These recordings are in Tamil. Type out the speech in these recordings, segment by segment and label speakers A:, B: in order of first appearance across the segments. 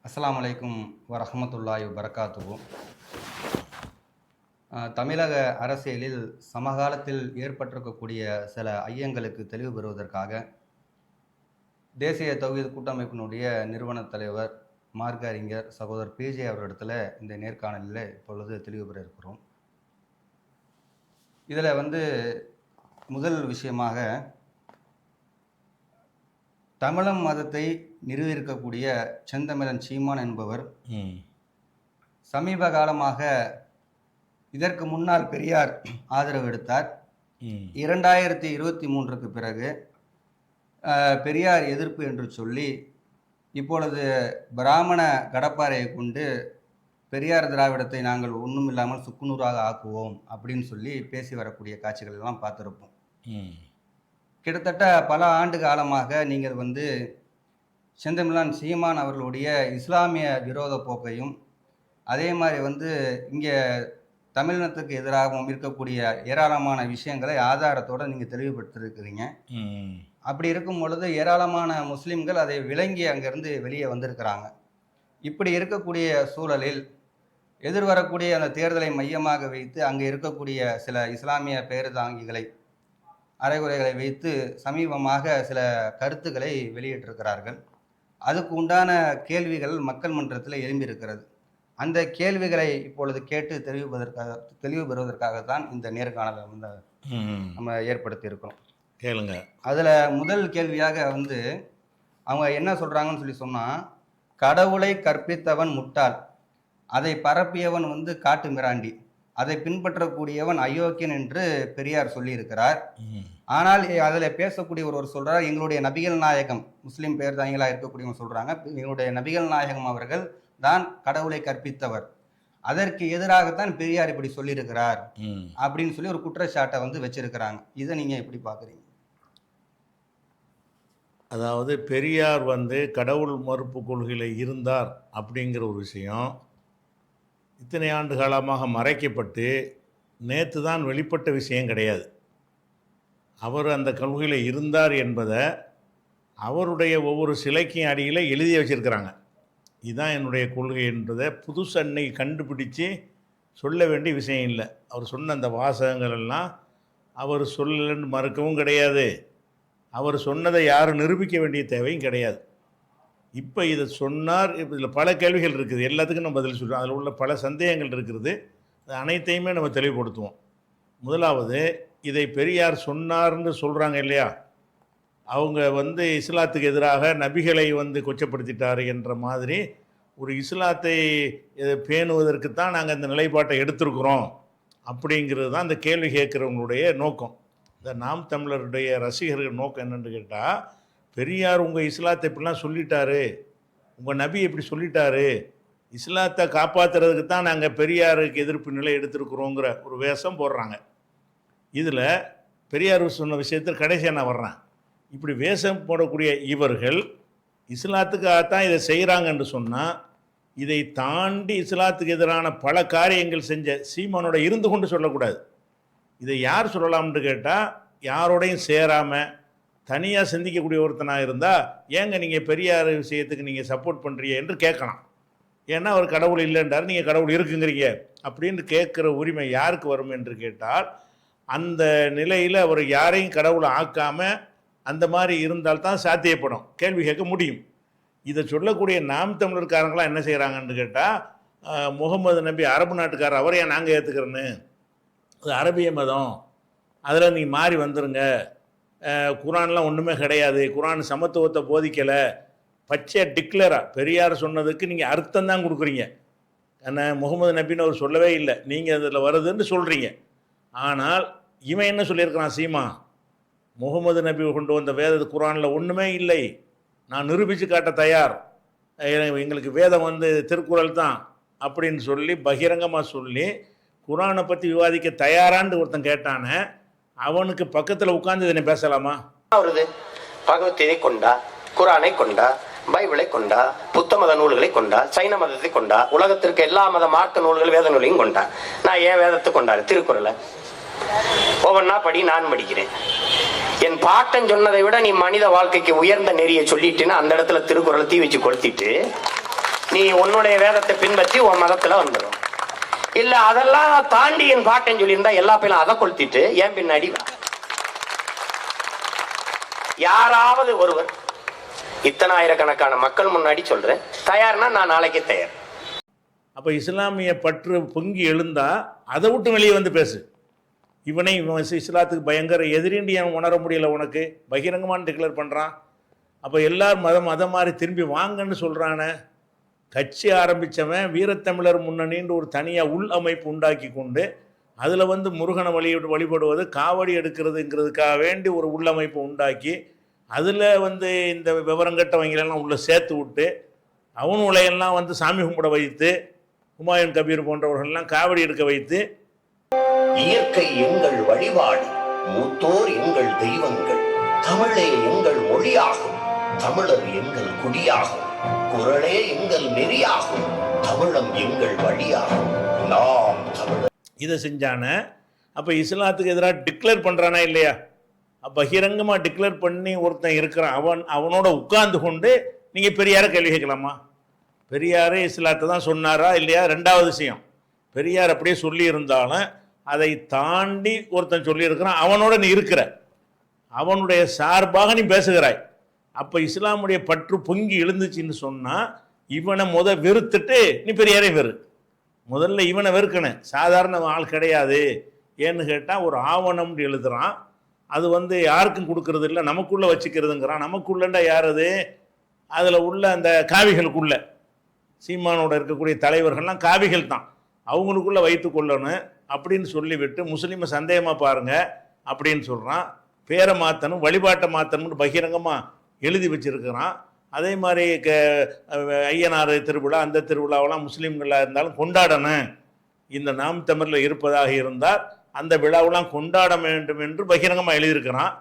A: அஸ்ஸலாமு அலைக்கும் வரஹ்மத்துல்லாஹி வபரகாத்துஹு. தமிழக அரசியலில் சமகாலத்தில் ஏற்பட்டிருக்கக்கூடிய சில ஐயங்களுக்கு தெளிவு பெறுவதற்காக தேசிய தௌஹீத் கூட்டமைப்பினுடைய நிறுவனத் தலைவர் மார்க்க அறிஞர் சகோதரர் பிஜே அவர்களிடத்தில் இந்த நேர்காணலில் இப்பொழுது தெளிவு பெற இருக்கிறோம். இதில் முதல் விஷயமாக தமிழம் மதத்தை நிறுவியிருக்கக்கூடிய செந்தமிழன் சீமான் என்பவர் சமீப காலமாக இதற்கு முன்னால் பெரியார் ஆதரவு எடுத்தார். 2023க்கு பிறகு பெரியார் எதிர்ப்பு என்று சொல்லி இப்பொழுது பிராமண கடப்பாறையை கொண்டு பெரியார் திராவிடத்தை நாங்கள் ஒன்றும் இல்லாமல் சுக்குநூறாக ஆக்குவோம் அப்படின்னு சொல்லி பேசி வரக்கூடிய காட்சிகள் எல்லாம் பார்த்துருப்போம். கிட்டத்தட்ட பல ஆண்டு காலமாக நீங்கள் செந்தமிழன் சீமான் அவர்களுடைய இஸ்லாமிய விரோத போக்கையும் அதே மாதிரி இங்கே தமிழினத்துக்கு எதிராகவும் இருக்கக்கூடிய ஏராளமான விஷயங்களை ஆதாரத்தோடு நீங்கள் தெளிவுபடுத்திருக்கிறீங்க. அப்படி இருக்கும் பொழுது ஏராளமான முஸ்லீம்கள் அதை விளங்கி அங்கேருந்து வெளியே வந்திருக்கிறாங்க. இப்படி இருக்கக்கூடிய சூழலில் எதிர்வரக்கூடிய அந்த தேர்தலை மையமாக வைத்து அங்கே இருக்கக்கூடிய சில இஸ்லாமிய பேருதாங்கிகளை அறைகுறைகளை வைத்து சமீபமாக சில கருத்துக்களை வெளியிட்டிருக்கிறார்கள். அதுக்கு உண்டான கேள்விகள் மக்கள் மன்றத்தில் எழும்பியிருக்கிறது. அந்த கேள்விகளை இப்பொழுது கேட்டு தெளிவு பெறுவதற்காகத்தான் இந்த நேர்காணலை நம்ம ஏற்படுத்தி இருக்கிறோம்.
B: கேளுங்க.
A: அதில் முதல் கேள்வியாக அவங்க என்ன சொல்கிறாங்கன்னு சொன்னால், கடவுளை கற்பித்தவன் முட்டாள், அதை பரப்பியவன் காட்டு மிராண்டி, அதை பின்பற்றக்கூடியவன் அயோக்கியன் என்று பெரியார் சொல்லியிருக்கிறார். ஆனால் அதில் பேசக்கூடிய ஒருவர் சொல்கிறார், எங்களுடைய நபிகள் நாயகம், முஸ்லீம் பேர்தாங்கிகளாக இருக்கக்கூடியவங்க சொல்கிறாங்க, எங்களுடைய நபிகள் நாயகம் அவர்கள் தான் கடவுளை கற்பித்தவர், அதற்கு எதிராகத்தான் பெரியார் இப்படி சொல்லியிருக்கிறார் அப்படின்னு சொல்லி ஒரு குற்றச்சாட்டை வச்சிருக்கிறாங்க. இதை நீங்கள் எப்படி பார்க்குறீங்க?
B: அதாவது பெரியார் கடவுள் மறுப்பு கொள்கையில் இருந்தார் அப்படிங்கிற ஒரு விஷயம் இத்தனை ஆண்டு காலமாக மறைக்கப்பட்டு நேற்று தான் வெளிப்பட்ட விஷயம் கிடையாது. அவர் அந்த கொள்கையில் இருந்தார் என்பதை அவருடைய ஒவ்வொரு சிலைக்கும் அடியில் எழுதி வச்சுருக்கிறாங்க. இதுதான் என்னுடைய கொள்கை என்பதை புதுசு அன்னைக்கு கண்டுபிடிச்சி சொல்ல வேண்டிய விஷயம் இல்லை. அவர் சொன்ன அந்த வாசகங்கள் எல்லாம் அவர் சொல்லலன்னு மறுக்கவும் கிடையாது, அவர் சொன்னதை யாரும் நிரூபிக்க வேண்டிய தேவையும் கிடையாது. இப்போ இதை சொன்னார், இப்போ இதில் பல கேள்விகள் இருக்குது, எல்லாத்துக்கும் நம்ம பதில் சொல்கிறோம். அதில் உள்ள பல சந்தேகங்கள் இருக்கிறது, அது அனைத்தையுமே நம்ம தெளிவுபடுத்துவோம். முதலாவது, இதை பெரியார் சொன்னார்னு சொல்கிறாங்க இல்லையா, அவங்க இஸ்லாத்துக்கு எதிராக நபிகளை கொச்சப்படுத்திட்டார் என்ற மாதிரி ஒரு இஸ்லாத்தை பேணுவதற்கு தான் நாங்கள் இந்த நிலைப்பாட்டை எடுத்திருக்கிறோம் அப்படிங்கிறது தான் அந்த கேள்வி கேட்குறவங்களுடைய நோக்கம். இந்த நாம் தமிழருடைய ரசிகர்கள் நோக்கம் என்னென்னு கேட்டால், பெரியார் உங்கள் இஸ்லாத்தை இப்படிலாம் சொல்லிட்டாரு, உங்கள் நபி இப்படி சொல்லிட்டாரு, இஸ்லாத்தை காப்பாற்றுறதுக்கு தான் நாங்கள் பெரியாருக்கு எதிர்ப்பு நிலை எடுத்திருக்கிறோங்கிற ஒரு வேஷம் போடுறாங்க. இதில் பெரியார் சொன்ன விஷயத்தில் கடைசியாக நான் வர்றேன். இப்படி வேஷம் போடக்கூடிய இவர்கள் இஸ்லாத்துக்காகத்தான் இதை செய்கிறாங்கன்னு சொன்னால், இதை தாண்டி இஸ்லாத்துக்கு எதிரான பல காரியங்கள் செஞ்ச சீமானோட இருந்து கொண்டு சொல்லக்கூடாது. இதை யார் சொல்லலாம்னு கேட்டால், யாரோடையும் சேராமல் தனியாக சிந்திக்கக்கூடிய ஒருத்தனாக இருந்தால், ஏங்க நீங்கள் பெரியார் விஷயத்துக்கு நீங்கள் சப்போர்ட் பண்ணுறீங்க என்று கேட்கலாம். ஏன்னா அவர் கடவுள் இல்லைன்றார், நீங்கள் கடவுள் இருக்குங்கிறீங்க அப்படின்னு கேட்குற உரிமை யாருக்கு வரும் என்று கேட்டால், அந்த நிலையில் அவர் யாரையும் கடவுளை ஆக்காமல் அந்த மாதிரி இருந்தால்தான் சாத்தியப்படும், கேள்வி கேட்க முடியும். இதை சொல்லக்கூடிய நாம் தமிழர்காரங்களாம் என்ன செய்கிறாங்கன்னு கேட்டால், முகமது நபி அரபு நாட்டுக்காரர், அவரையே நாங்கள் ஏற்றுக்கிறேன்னு, அது அரபிய மதம், அதில் நீங்கள் மாறி வந்துருங்க, குரான்லாம் ஒன்றுமே கிடையாது, குரான் சமத்துவத்தை போதிக்கலை, பச்சை டிக்ளராக பெரியார் சொன்னதுக்கு நீங்கள் அர்த்தம் தான் கொடுக்குறீங்க. ஏன்னா முகமது நபின்னு அவர் சொல்லவே இல்லை, நீங்கள் அதில் வருதுன்னு சொல்கிறீங்க. ஆனால் இவன் என்ன சொல்லியிருக்கிறான் சீமா, முகமது நபி கொண்டு வந்த வேத குரானில் ஒன்றுமே இல்லை, நான் நிரூபித்து காட்ட தயார், எங்களுக்கு வேதம் திருக்குறள் தான் அப்படின்னு சொல்லி பகிரங்கமாக சொல்லி குரானை பற்றி விவாதிக்க தயாரான்னு ஒருத்தன் கேட்டானே, அவனுக்கு பக்கத்தில் உட்கார்ந்து இதனை பேசலாமா?
C: வருது பகவத்கீதை கொண்டா, குரானை கொண்டா, பைபிளை கொண்டா, புத்த மத நூல்களை கொண்டா, சைன மதத்தை கொண்டா, உலகத்திற்கு எல்லா மத மார்க்க நூல்கள் வேத நூலையும் கொண்டா, நான் ஏன் வேதத்தை கொண்டாரு? திருக்குறளை ஒவ்வொன்னா படி, நான் படிக்கிறேன். என் பாட்டன் சொன்னதை விட நீ மனித வாழ்க்கைக்கு உயர்ந்த நெறியை சொல்லிட்டுன்னு அந்த இடத்துல திருக்குறளை தீ வச்சு கொளுத்திட்டு நீ உன்னுடைய வேதத்தை பின்பற்றி உன் மதத்துல வந்துடும். இல்ல அதெல்லாம் தாண்டி என் பாட்டன் சொல்லியிருந்தா எல்லா பேரும் அதை கொளுத்திட்டு ஏன் பின்னாடி வா. யாராவது ஒருவர் இத்தனை ஆயிரக்கணக்கான மக்கள் முன்னாடி சொல்றேன் தயார்னா நான் நாளைக்கு தயார்.
B: அப்போ இஸ்லாமிய பற்று பொங்கி எழுந்தா அதை விட்டு வெளியே வந்து பேசு. இவனை இஸ்லாத்துக்கு பயங்கர எதிரின்னு ஏன் உணர முடியல உனக்கு? பகிரங்கமானு டிக்ளேர் பண்ணுறான். அப்போ எல்லாரும் மதம் மாதிரி திரும்பி வாங்கன்னு சொல்கிறானே. கட்சி ஆரம்பித்தவன் வீரத்தமிழர் முன்னணின்ற ஒரு தனியாக உள் அமைப்பு உண்டாக்கி கொண்டு அதில் வந்து முருகனை வழிபடுவது காவடி எடுக்கிறதுங்கிறதுக்காக வேண்டி ஒரு உள்ளமைப்பு உண்டாக்கி அதில் வந்து இந்த விவரங்கட்டவங்களெல்லாம் உள்ளே சேர்த்து விட்டு அவனுளையெல்லாம் வந்து சாமி கும்பிட வைத்து ஹுமாயூன் கபீர் போன்றவர்கள்லாம் காவடி எடுக்க வைத்து
D: இயற்கை எங்கள் வழிபாடு, மூத்தோர் எங்கள் தெய்வங்கள், தமிழே எங்கள் மொழியாகும், தமிழர் எங்கள் குடியாகும், குரலே எங்கள் நெறியாகும், தமிழம் எங்கள் வழியாகும், நாம் தமிழர்.
B: இதை செஞ்சான. அப்போ இஸ்லாத்துக்கு எதிராக டிக்ளேர் பண்ணுறானா இல்லையா? பகிரங்கமாக டிக்ளேர் பண்ணி ஒருத்தன் இருக்கிறான், அவனோட உட்கார்ந்து கொண்டு நீங்கள் பெரியாரை கேள்வி கேட்கலாமா? பெரியாரே இஸ்லாத்தை தான் சொன்னாரா இல்லையா? ரெண்டாவது விஷயம், பெரியார் அப்படியே சொல்லியிருந்தாலும் அதை தாண்டி ஒருத்தன் சொல்லியிருக்கிறான், அவனோட நீ இருக்கிற, அவனுடைய சார்பாக நீ பேசுகிறாய். அப்போ இஸ்லாமுடைய பற்று பொங்கி எழுந்துச்சின்னு சொன்னால் இவனை வெறுத்துட்டு நீ பெரியாரே வெறு. முதல்ல இவனை வெறுக்கணும். சாதாரண ஆள் கிடையாது. ஏன்னு கேட்டால் ஒரு ஆவணம்னு எழுதுகிறான், அது வந்து யாருக்கும் கொடுக்கறது இல்லை, நமக்குள்ளே வச்சுக்கிறதுங்கிறான். நமக்குள்ளண்டா யார் அது? அதில் உள்ள அந்த காவிகளுக்குள்ள சீமானோட இருக்கக்கூடிய தலைவர்கள்லாம் காவிகள் தான், அவங்களுக்குள்ளே வைத்து கொள்ளணும் அப்படின்னு சொல்லிவிட்டு முஸ்லீமை சந்தேகமாக பாருங்கள் அப்படின்னு சொல்கிறான். பேரை மாற்றணும், வழிபாட்டை மாற்றணும்னு பகிரங்கமாக எழுதி வச்சிருக்கிறான். அதே மாதிரி ஐயனார் திருவிழா, அந்த திருவிழாவெல்லாம் முஸ்லீம்களாக இருந்தாலும் கொண்டாடணும், இந்த நாம் தமிழில் இருப்பதாக இருந்தால் அந்த விழாவெல்லாம் கொண்டாட வேண்டும் என்று பகிரங்கமாக எழுதியிருக்கிறான்.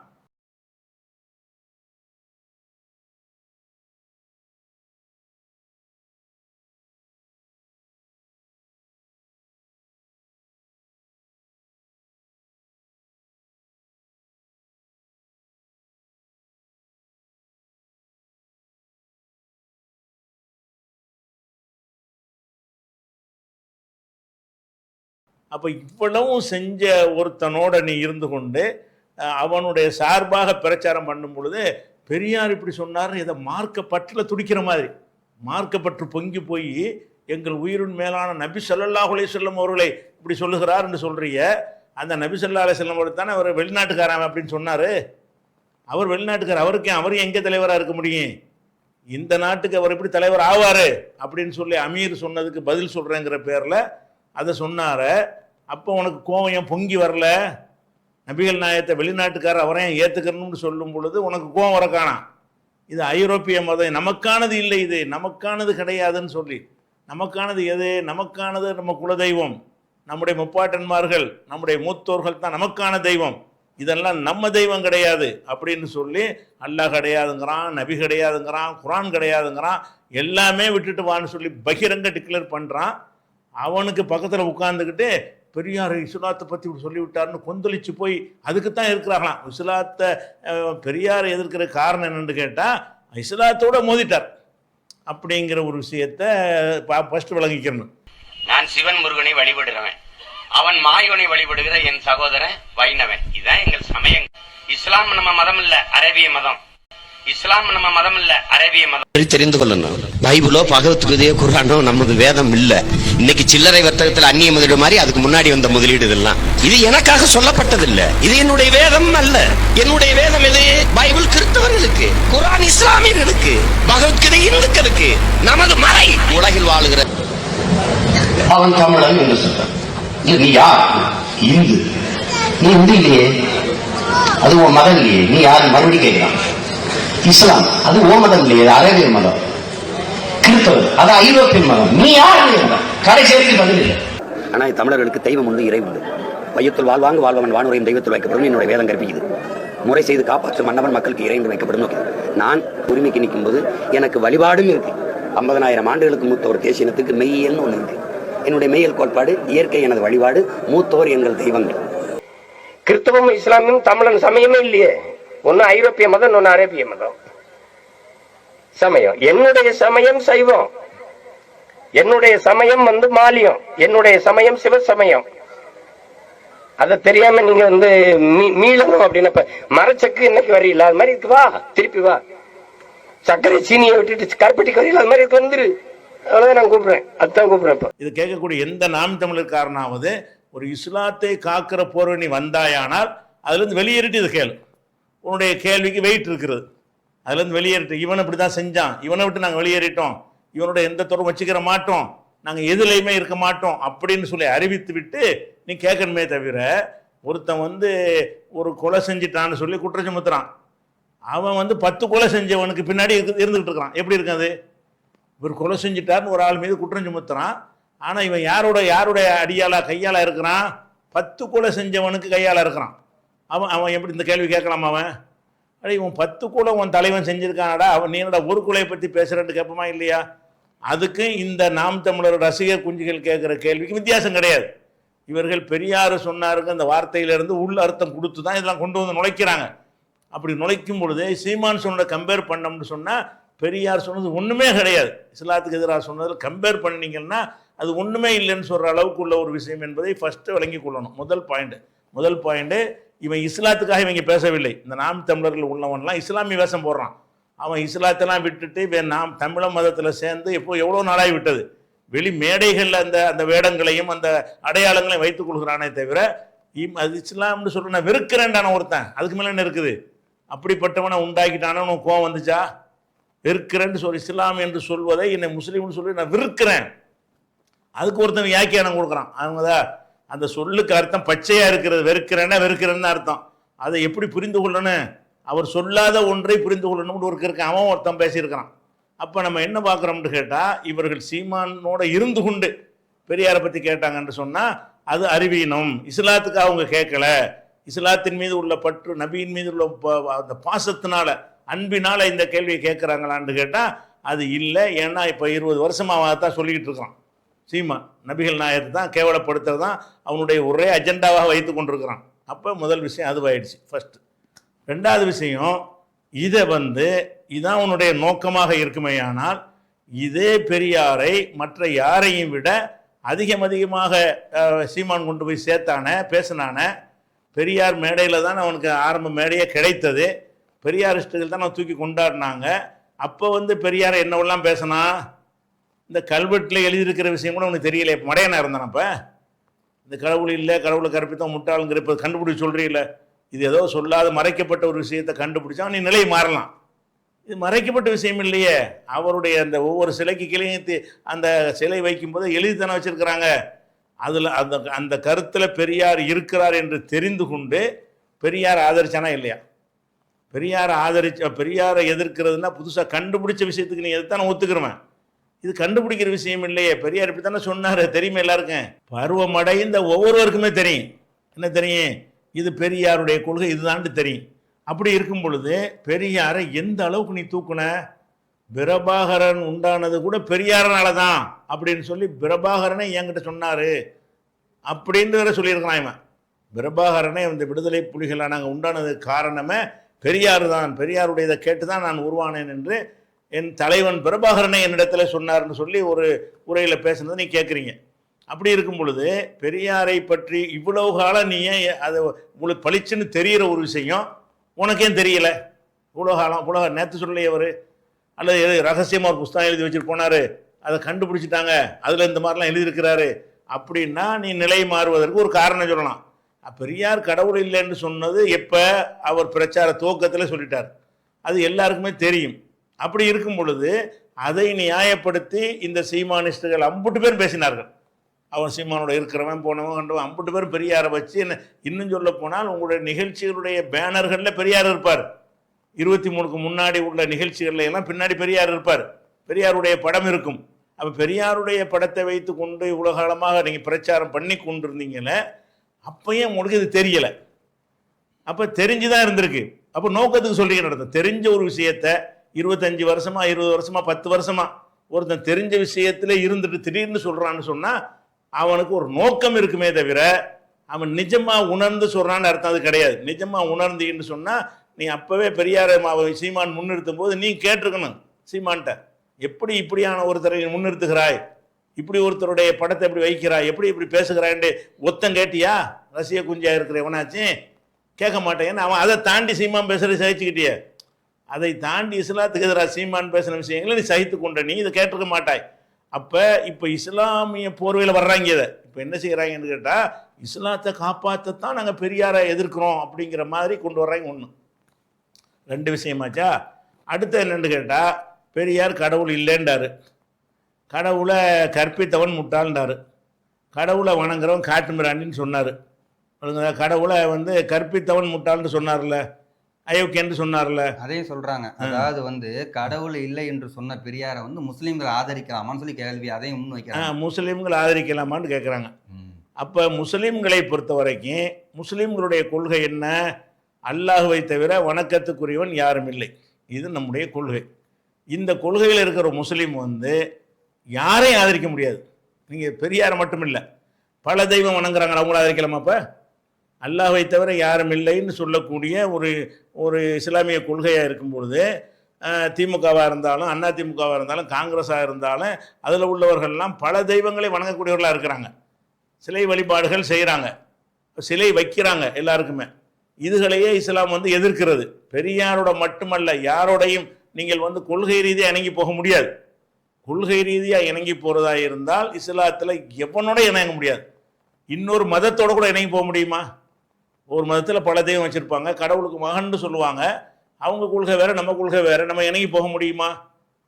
B: அப்போ இவ்வளவும் செஞ்ச ஒருத்தனோட நீ இருந்து கொண்டு அவனுடைய சார்பாக பிரச்சாரம் பண்ணும் பொழுது பெரியார் இப்படி சொன்னார், இதை மார்க்கப்பற்றில் துடிக்கிற மாதிரி, மார்க்கப்பற்று பொங்கி போய் எங்கள் உயிரின் மேலான நபி ஸல்லல்லாஹு அலைஹி வஸல்லம் அவர்களை இப்படி சொல்லுகிறார் என்று சொல்றிய, அந்த நபி ஸல்லல்லாஹு அலைஹி வஸல்லம் அவர்கள் தானே அவர் வெளிநாட்டுக்காரன் அப்படின்னு சொன்னார். அவர் வெளிநாட்டுக்காரர், அவரும் எங்கே தலைவராக இருக்க முடியும்? இந்த நாட்டுக்கு அவர் எப்படி தலைவர் ஆவார் அப்படின்னு சொல்லி அமீர் சொன்னதுக்கு பதில் சொல்கிறேங்கிற பேரில் அதை சொன்னார. அப்போ உனக்கு கோவம் ஏன் பொங்கி வரல? நபிகள் நாயகத்தை வெளிநாட்டுக்காரர் அவரையும் ஏற்றுக்கணும்னு சொல்லும் பொழுது உனக்கு கோவம் வர காணாம். இது ஐரோப்பிய மதம், நமக்கானது இல்லை, இது நமக்கானது கிடையாதுன்னு சொல்லி. நமக்கானது எது? நமக்கானது நம்ம குலதெய்வம், நம்முடைய முப்பாட்டன்மார்கள், நம்முடைய மூத்தோர்கள் தான் நமக்கான தெய்வம், இதெல்லாம் நம்ம தெய்வம் கிடையாது அப்படின்னு சொல்லி அல்லாஹ் கிடையாதுங்கிறான், நபி கிடையாதுங்கிறான், குரான் கிடையாதுங்கிறான், எல்லாமே விட்டுட்டு வான்னு சொல்லி பகிரங்க டிக்ளேர் பண்ணுறான். அவனுக்கு பக்கத்தில் உட்கார்ந்துக்கிட்டு பெரியார் இஸ்லாத்தை பற்றி இப்படி சொல்லிவிட்டார்னு கொந்தளிச்சு போய் அதுக்கு தான் இருக்கிறாங்களாம். இஸ்லாத்தை பெரியார் எதிர்க்கிற காரணம் என்னன்னு கேட்டால் இஸ்லாத்தோட மோதிட்டார் அப்படிங்கிற ஒரு விஷயத்தை ஃபர்ஸ்ட் விளங்கிக்கணும்.
C: நான் சிவன் முருகனை வழிபடுறவன், அவன் மாயோனை வழிபடுகிற என் சகோதரன் வைணவன். இதுதான் எங்கள் சமயம். இஸ்லாம் நம்ம மதம் இல்ல, அரேபிய மதம். இஸ்லாம் நம்ம மதம் இல்ல, அரேபிய மதம்.
D: தெரிந்து கொள்ளணும், பைபிளோ பகவத்கீதையோ குர்ஆனோ நமது வேதம் இல்ல. இன்னைக்கு சில்லறை வர்த்தகத்தில் அந்நிய முதலீடு மாதிரி அதுக்கு முன்னாடி வந்த முதலீடு இதெல்லாம். இது எனக்காக சொல்லப்பட்டதில்ல, இது என்னுடைய வேதம் அல்ல. என்னுடைய வேதம் எது? பைபிள் கிறிஸ்தவர்களுக்கு, குர்ஆன் இஸ்லாமியர்களுக்கு, பகவத்கீதை இந்துக்களுக்கு. நமது மறை உலகில் வாழுகிற அவன் தமிழன் என்று சொல்றான். நீ யார்? இந்து. நீ இந்து இல்லையே, அது உன் மதம் இல்லையே, நீ யார்? மறுபடி கேட்கிறான். இஸ்லாம் அது ஓ மதம் இல்லையே, அரேபிய மதம். கிறிஸ்தவர் அது ஐரோப்பிய மதம். நீ யார்? கடைசி வரைக்கும் பதில் இல்லை.
C: ஆனா தமிழர்களுக்கு தெய்வம் உண்டு, இறை உண்டு. வையத்துள் வாழ்வாங்க வாழ்வன் வானுரையும் தெய்வத்தில் வைக்கப்படும் என்னுடைய வேதம் கற்பிக்குது. முறை செய்து காப்பாற்றும் மன்னவன் மக்களுக்கு இறைந்து வைக்கப்படும். நான் உரிமைக்கு நிற்கும் போது எனக்கு வழிபாடும் இருக்கு. 50,000 ஆண்டுகளுக்கு மூத்த ஒரு தேசியனத்துக்கு மெய்யல்னு ஒண்ணு இருக்கு. என்னுடைய மெய்யல் கோட்பாடு, இயற்கை எனது வழிபாடு, மூத்தோர் எங்கள் தெய்வங்கள். கிறிஸ்தவமும் இஸ்லாமும் தமிழன் சமயமே இல்லையே. ஒன்னு ஐரோப்பிய மதம், ஒன்னு அரேபிய மதம். சமயம் என்னுடைய சமயம் சைவம். என்னுடைய சமயம் மாலியம், என்னுடைய சமயம் சிவசமயம். அத தெரியாம நீங்க மீளணும் அப்படின்னு மரச்சக்கு இன்னைக்கு வரையில அது மாதிரி இருக்கு, வா திருப்பி வா. சர்க்கரை சீனியை விட்டுட்டு கருப்பட்டிக்கு வரையில அது மாதிரி வந்துரு. அவ்வளவுதான் நான் கூப்பிடுறேன், அதுதான் கூப்பிடுறேன். இப்போ
B: இது கேட்கக்கூடிய எந்த நாம் தமிழர்காரனாவது ஒரு இஸ்லாத்தை காக்கிற போர்வணி வந்தாயானால் அதுலேருந்து வெளியேறிட்டு இது கேளு. உன்னுடைய கேள்விக்கு வெயிட் இருக்கிறது. அதுலேருந்து வெளியேறிட்டு இவன் இப்படி தான் செஞ்சான், இவனை விட்டு நாங்கள் வெளியேறிட்டோம், இவனோட எந்த தொடர்பு வச்சுக்கிற மாட்டோம், நாங்கள் எதுலையுமே இருக்க மாட்டோம் அப்படின்னு சொல்லி அறிவித்து விட்டு நீ கேட்கணுமே தவிர, ஒருத்தன் ஒரு கொலை செஞ்சிட்டான்னு சொல்லி குற்றம் சுமத்துறான், அவன் 10 கொலை செஞ்சவனுக்கு பின்னாடி இருந்துகிட்டு இருக்கிறான். எப்படி இருக்காது? இவர் கொலை செஞ்சிட்டார்னு ஒரு ஆள் மீது குற்றம் சுமத்துறான், ஆனால் இவன் யாருடைய அடியாளா கையாளா இருக்கிறான்? 10 கொலை செஞ்சவனுக்கு கையாளா இருக்கிறான். அவன் எப்படி இந்த கேள்வி கேட்கலாமா? அவன் அட இவன் 10 கொலை உன் தலைவன் செஞ்சிருக்கானடா, அவன் நீ என்னடா ஒரு கொலையை பற்றி பேசுறேன்னு கேட்போமா இல்லையா? அதுக்கு இந்த நாம் தமிழர் ரசிகர் குஞ்சுகள் கேட்குற கேள்விக்கு வித்தியாசம் கிடையாது. இவர்கள் பெரியார் சொன்னாருங்க அந்த வார்த்தையிலிருந்து உள்ள அர்த்தம் கொடுத்து தான் இதெல்லாம் கொண்டு வந்து நுழைக்கிறாங்க. அப்படி நுழைக்கும் பொழுது சீமான் சொன்னதை கம்பேர் பண்ணோம்னு சொன்னால் பெரியார் சொன்னது ஒன்றுமே கிடையாது. இஸ்லாத்துக்கு எதிராக சொன்னதில் கம்பேர் பண்ணிங்கன்னா அது ஒன்றுமே இல்லைன்னு சொல்கிற அளவுக்கு உள்ள ஒரு விஷயம் என்பதை ஃபஸ்ட்டு விளங்கி கொள்ளணும். முதல் பாயிண்ட்டு இவன் இஸ்லாத்துக்காக இவங்க பேசவில்லை. இந்த நாம் தமிழர்கள் உள்ளவன்லாம் இஸ்லாமிய வேஷம் போடுறான். அவன் இஸ்லாத்தெல்லாம் விட்டுட்டு நாம் தமிழ மதத்தில் சேர்ந்து எவ்வளோ நாளாகி விட்டது. வெளி மேடைகளில் அந்த வேடங்களையும் அந்த அடையாளங்களையும் வைத்துக் கொள்கிறானே தவிர அது இஸ்லாம்னு சொல்ற நான் வெறுக்கிறேன்டான ஒருத்தன், அதுக்கு மேலே என்ன இருக்குது? அப்படிப்பட்டவனை உண்டாக்கிட்டான உனக்கு கோவம் வந்துச்சா? வெறுக்கிறேன்னு சொல்லி இஸ்லாம் என்று சொல்வதை என்னை முஸ்லீம்னு சொல்லி நான் வெறுக்கிறேன், அதுக்கு ஒருத்தன் வியாக்கியானம் கொடுக்குறான். அவங்கதான் அந்த சொல்லுக்கு அர்த்தம் பச்சையா இருக்கிறது. வெறுக்கிறேன்னு அர்த்தம். அதை எப்படி புரிந்து கொள்ளணும்? அவர் சொல்லாத ஒன்றை புரிந்து கொள்ளணும்னு இருக்கான். அவன் ஒருத்தன் பேசியிருக்கிறான். அப்போ நம்ம என்ன பார்க்குறோம்னு கேட்டால், இவர்கள் சீமானோட இருந்து கொண்டு பெரியாரை பற்றி கேட்டாங்கன்னு சொன்னால் அது அறிவீனம். இஸ்லாத்துக்கு அவங்க கேட்கல, இஸ்லாத்தின் மீது உள்ள பற்று, நபியின் மீது உள்ள அந்த பாசத்தினால அன்பினால இந்த கேள்வியை கேட்குறாங்களான்னு கேட்டால் அது இல்லை. ஏன்னா இப்போ 20 வருஷமாக தான் சொல்லிக்கிட்டு இருக்கிறான் சீமான். நபிகள் நாயகத்தை தான் கேவலப்படுத்துறது தான் அவனுடைய ஒரே அஜெண்டாவாக வைத்து கொண்டிருக்கிறான். அப்போ முதல் விஷயம் அதுவாயிடுச்சு ஃபஸ்ட்டு. ரெண்டாவது விஷயம், இதை இதான் உன்னுடைய நோக்கமாக இருக்குமேயானால் இதே பெரியாரை மற்ற யாரையும் விட அதிகமாக சீமான் கொண்டு போய் சேர்த்தானே, பேசினானே. பெரியார் மேடையில் தான் அவனுக்கு ஆரம்ப மேடையே கிடைத்தது. பெரியாரிஸ்டுகள் தான் அவன் தூக்கி கொண்டாடினாங்க. அப்போ பெரியாரை என்னவெல்லாம் பேசினா, இந்த கல்வெட்டில் எழுதியிருக்கிற விஷயம் கூட அவனுக்கு தெரியல. இப்போ மடையனா இருந்தான். அப்போ இந்த கடவுள் இல்லை, கடவுளை கற்பித்தான் முட்டாளுங்கிற இப்போ கண்டுபிடிச்சி சொல்கிறீல்ல, இது ஏதோ சொல்லாத மறைக்கப்பட்ட ஒரு விஷயத்தை கண்டுபிடிச்சா நீ நிலை மாறலாம். இது மறைக்கப்பட்ட விஷயம் இல்லையே. அவருடைய அந்த ஒவ்வொரு சிலைக்கு கிளையத்து அந்த சிலை வைக்கும்போது எழுதித்தானே வச்சிருக்கிறாங்க. அதில் அந்த கருத்தில் பெரியார் இருக்கிறார் என்று தெரிந்து கொண்டு பெரியார் ஆதரிச்சானா இல்லையா? பெரியாரை எதிர்க்கிறதுனா புதுசாக கண்டுபிடிச்ச விஷயத்துக்கு நீ எதைத்தானே ஒத்துக்கிறவன். இது கண்டுபிடிக்கிற விஷயம் இல்லையே. பெரியார் இப்படி தானே சொன்னார், தெரியுமா எல்லாருக்கும். பருவமடைந்த ஒவ்வொருவருக்குமே தெரியும். என்ன தெரியும்? இது பெரியாருடைய கொள்கை இதுதான்ட்டு தெரியும். அப்படி இருக்கும் பொழுது பெரியாரை எந்த அளவுக்கு நீ தூக்குன? பிரபாகரன் உண்டானது கூட பெரியாரனால தான் அப்படின்னு சொல்லி பிரபாகரனை என்கிட்ட சொன்னார் அப்படின்னு வேற சொல்லியிருக்கிறான் இவன். பிரபாகரனை இந்த விடுதலை புலிகளாக நாங்கள் உண்டானது காரணமே பெரியார் தான், பெரியாருடையதை கேட்டு தான் நான் உருவானேன் என்று என் தலைவன் பிரபாகரனை என்னிடத்துல சொன்னார்னு சொல்லி ஒரு உரையில் பேசுனதை நீ கேட்குறீங்க. அப்படி இருக்கும் பொழுது பெரியாரை பற்றி இவ்வளவு காலம் நீ ஏன் அதை உங்களுக்கு பளிச்சுன்னு தெரிகிற ஒரு விஷயம் உனக்கேன் தெரியல? இவ்வளோ நேற்று சொல்லலையே அவர், அல்லது ரகசியமாக ஒரு புஸ்தகம் எழுதி வச்சுட்டு போனார், அதை கண்டுபிடிச்சிட்டாங்க, அதில் இந்த மாதிரிலாம் எழுதியிருக்கிறாரு அப்படின்னா நீ நிலை மாறுவதற்கு ஒரு காரணம் சொல்லலாம். பெரியார் கடவுள் இல்லைன்னு சொன்னது எப்போ? அவர் பிரச்சார துவக்கத்தில் சொல்லிட்டார், அது எல்லாருக்குமே தெரியும். அப்படி இருக்கும் பொழுது அதை நியாயப்படுத்தி இந்த சீமானிஸ்டுகள் அம்புட்டு பேர் பேசினார்கள். அவன் சீமானோட இருக்கிறவன் போனவன் கண்டவன் அம்புட்டு பேர் பெரியாரை வச்சு என்ன. இன்னும் சொல்ல போனால் உங்களுடைய நிகழ்ச்சிகளுடைய பேனர்களில் பெரியார் இருப்பார். 23க்கு முன்னாடி உள்ள நிகழ்ச்சிகள்ல எல்லாம் பின்னாடி பெரியார் இருப்பார், பெரியாருடைய படம் இருக்கும். அப்போ பெரியாருடைய படத்தை வைத்து கொண்டு இவ்வளோ காலமாக நீங்கள் பிரச்சாரம் பண்ணி கொண்டிருந்தீங்களே, அப்பயும் உங்களுக்கு இது தெரியலை. அப்போ தெரிஞ்சுதான் இருந்திருக்கு. அப்போ நோக்கத்துக்கு சொல்றீங்க நடத்த தெரிஞ்ச ஒரு விஷயத்த 25 வருஷமா 20 வருஷமா 10 வருஷமா ஒருத்தன் தெரிஞ்ச விஷயத்துல இருந்துட்டு திடீர்னு சொல்றான்னு சொன்னா அவனுக்கு ஒரு நோக்கம் இருக்குமே தவிர அவன் நிஜமா உணர்ந்து சொல்றான்னு அர்த்தம் அது கிடையாது. நிஜமா உணர்ந்தீன்னு சொன்னா நீ அப்பவே பெரியாரை சீமான் முன்னிறுத்தும் போது நீ கேட்டிருக்கணும் சீமான்ட்ட, எப்படி இப்படியான ஒருத்தரை முன்னிறுத்துகிறாய், இப்படி ஒருத்தருடைய படத்தை எப்படி வைக்கிறா, எப்படி இப்படி பேசுகிறான்னு ஒத்தம் கேட்டியா? ரசிக குஞ்சா இருக்கிற எவனாச்சும் கேட்க மாட்டேன். ஏன்னா அவன் அதை தாண்டி சீமான் பேசுறது சகிச்சுக்கிட்டியே. அதை தாண்டி இஸ்லாத்துக்கு எதிராக சீமான் பேசுன விஷயங்களை நீ சகித்து கொண்ட, நீ இதை கேட்டிருக்க மாட்டாய். அப்போ இப்போ இஸ்லாமிய போர்வையில் வர்றாங்க. இதை இப்போ என்ன செய்கிறாங்கன்னு கேட்டால், இஸ்லாத்தை காப்பாற்றத்தான் நாங்கள் பெரியாரை எதிர்க்கிறோம் அப்படிங்கிற மாதிரி கொண்டு வர்றாங்க. ஒன்று ரெண்டு விஷயமாச்சா. அடுத்து என்னென்னு கேட்டால், பெரியார் கடவுள் இல்லைன்றாரு, கடவுளை கற்பித்தவன் முட்டாள்ன்றாரு, கடவுளை வணங்குறவன் காட்டுமிராண்டின்னு சொன்னார். கடவுளை கற்பித்தவன் முட்டாள்னு சொன்னார்ல, அயோக்கியன்னு சொன்னார்ல,
A: அதையும் சொல்றாங்க. அதாவது கடவுள் இல்லை என்று சொன்ன பெரியாரை முஸ்லீம்கள் ஆதரிக்கலாமான்னு சொல்லி கேள்வி அதையும் முன் வைக்கிறாங்க.
B: முஸ்லீம்கள் ஆதரிக்கலாமான்னு கேட்குறாங்க. அப்போ முஸ்லீம்களை பொறுத்த வரைக்கும் முஸ்லீம்களுடைய கொள்கை என்ன? அல்லாஹ்வை தவிர வணக்கத்துக்குரியவன் யாரும் இல்லை. இது நம்முடைய கொள்கை. இந்த கொள்கையில் இருக்கிற முஸ்லீம் யாரையும் ஆதரிக்க முடியாது. நீங்கள் பெரியாரை மட்டும் இல்லை, பல தெய்வம் வணங்குறாங்க, அவங்கள ஆதரிக்கலாமா? அப்போ அல்லாஹ்வை தவிர யாரும் இல்லைன்னு சொல்லக்கூடிய ஒரு இஸ்லாமிய கொள்கையாக இருக்கும்பொழுது, திமுகவாக இருந்தாலும் அண்ணா திமுகவாக இருந்தாலும் காங்கிரஸாக இருந்தாலும் அதில் உள்ளவர்கள்லாம் பல தெய்வங்களை வணங்கக்கூடியவர்களாக இருக்கிறாங்க. சிலை வழிபாடுகள் செய்கிறாங்க, சிலை வைக்கிறாங்க எல்லாருக்குமே. இதுகளையே இஸ்லாம் எதிர்க்கிறது. பெரியாரோட மட்டுமல்ல, யாரோடையும் நீங்கள் கொள்கை ரீதியாக இணங்கி போக முடியாது. கொள்கை ரீதியாக இணங்கி போகிறதா இருந்தால் இஸ்லாத்தில் எவனோட இணங்க முடியாது. இன்னொரு மதத்தோடு கூட இணங்கி போக முடியுமா? ஒரு மதத்தில் பல தெய்வம் வச்சுருப்பாங்க, கடவுளுக்கு மகன்னு சொல்லுவாங்க, அவங்க கொள்கை வேறு நம்ம கொள்கை வேறு, நம்ம இணங்கி போக முடியுமா?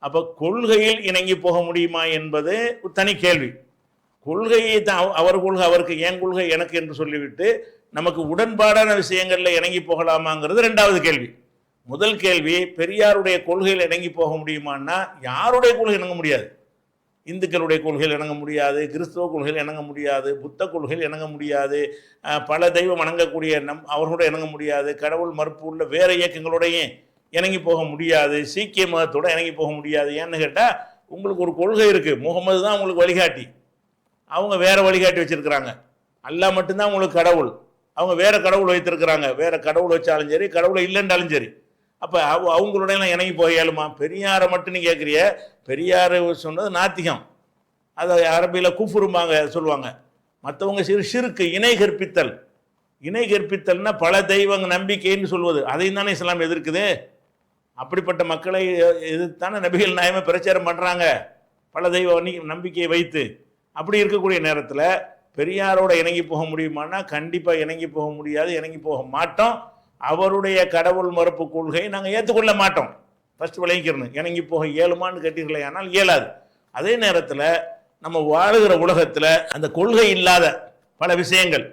B: அப்போ கொள்கையில் இணங்கி போக முடியுமா என்பது தனி கேள்வி. கொள்கையை தான் அவர் கொள்கை அவருக்கு, என் கொள்கை எனக்கு என்று சொல்லிவிட்டு நமக்கு உடன்பாடான விஷயங்களில் இணங்கி போகலாமாங்கிறது ரெண்டாவது கேள்வி. முதல் கேள்வி, பெரியாருடைய கொள்கையில் இணங்கி போக முடியுமான்னா யாருடைய கொள்கை இணங்க முடியாது. இந்துக்களுடைய கொள்கையில் இணங்க முடியாது, கிறிஸ்தவ கொள்கையில் இணங்க முடியாது, புத்த கொள்கையில் இணங்க முடியாது, பல தெய்வம் வணங்கக்கூடிய அவர்களோட இணங்க முடியாது, கடவுள் மறுப்பு உள்ள வேறு இயக்கங்களோடையும் இணங்கி போக முடியாது, சீக்கிய மதத்தோடு இணங்கி போக முடியாது. ஏன்னு கேட்டால், உங்களுக்கு ஒரு கொள்கை இருக்குது, முகமது தான் உங்களுக்கு வழிகாட்டி, அவங்க வேறு வழிகாட்டி வச்சுருக்கிறாங்க. அல்லாஹ் மட்டும்தான் உங்களுக்கு கடவுள், அவங்க வேறு கடவுள் வைத்திருக்கிறாங்க. வேறு கடவுள் வச்சாலும் சரி, கடவுளை இல்லைன்றாலும் சரி. அப்போ அவங்களோடையெல்லாம் இணங்கி போக இயலுமா? பெரியாரை மட்டும் நீ கேட்குறிய, பெரியார் சொன்னது நாத்திகம், அதை அரபியில் குஃபுருமாங்க சொல்லுவாங்க. மற்றவங்க ஷிர்க்கு, இணை கற்பித்தல். இணை கற்பித்தல்னா பல தெய்வங்க நம்பிக்கைன்னு சொல்வது, அதையும் தானே இஸ்லாம் எதிர்க்குது. அப்படிப்பட்ட மக்களை எதிர்த்தானே நபிகள் நாயகமே பிரச்சாரம் பண்ணுறாங்க, பல தெய்வ நம்பிக்கையை வைத்து. அப்படி இருக்கக்கூடிய நேரத்தில் பெரியாரோட இணங்கி போக முடியுமானா கண்டிப்பாக இணங்கி போக முடியாது, இணங்கி போக மாட்டோம். அவருடைய கடவுள் மறுப்பு கொள்கையை நாங்கள் ஏற்றுக்கொள்ள மாட்டோம். ஃபஸ்ட்டு விளங்கிக்கிறணும். இணங்கி போக இயலுமான்னு கேட்டீர்களே, ஆனால் இயலாது. அதே நேரத்தில் நம்ம வாழுகிற உலகத்தில் அந்த கொள்கை இல்லாத பல விஷயங்கள்,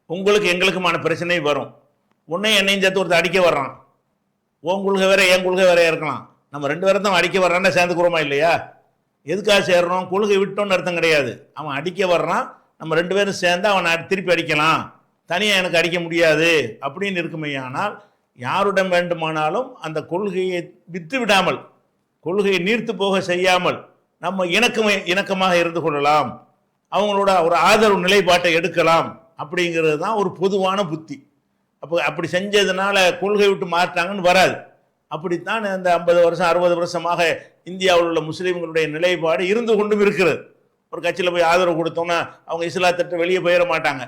B: உங்களுக்கு எங்களுக்குமான பிரச்சனை வரும். உன்னை என்னையும் சேர்த்து ஒருத்தர் அடிக்க வர்றான், உன் கொள்கை வேற என் கொள்கை வேற இருக்கலாம், நம்ம ரெண்டு பேரும் தான் அடிக்க வர்றான்னா சேர்ந்துக்கிறோமா இல்லையா? எதுக்காக சேர்றோம்? கொள்கை விட்டோன்னு அர்த்தம் கிடையாது. அவன் அடிக்க வர்றான், நம்ம ரெண்டு பேரும் சேர்ந்து அவனை திருப்பி அடிக்கலாம், தனியாக எனக்கு அடிக்க முடியாது அப்படின்னு இருக்குமையானால், யாருடன் வேண்டுமானாலும் அந்த கொள்கையை விட்டு விடாமல், கொள்கையை நீர்த்து போக செய்யாமல் நம்ம இணக்கமாக இருந்து கொள்ளலாம், அவங்களோட ஒரு ஆதரவு நிலைப்பாட்டை எடுக்கலாம். அப்படிங்கிறது தான் ஒரு பொதுவான புத்தி. அப்படி செஞ்சதுனால கொள்கை விட்டு மாற்றாங்கன்னு வராது. அப்படித்தான் இந்த 50 வருஷம் 60 வருஷமாக இந்தியாவில் உள்ள முஸ்லீம்களுடைய நிலைப்பாடு இருந்து கொண்டும் இருக்கிறது. ஒரு கட்சியில் போய் ஆதரவு கொடுத்தோம்னா அவங்க இஸ்லாத்திட்ட வெளியே போயிட மாட்டாங்க,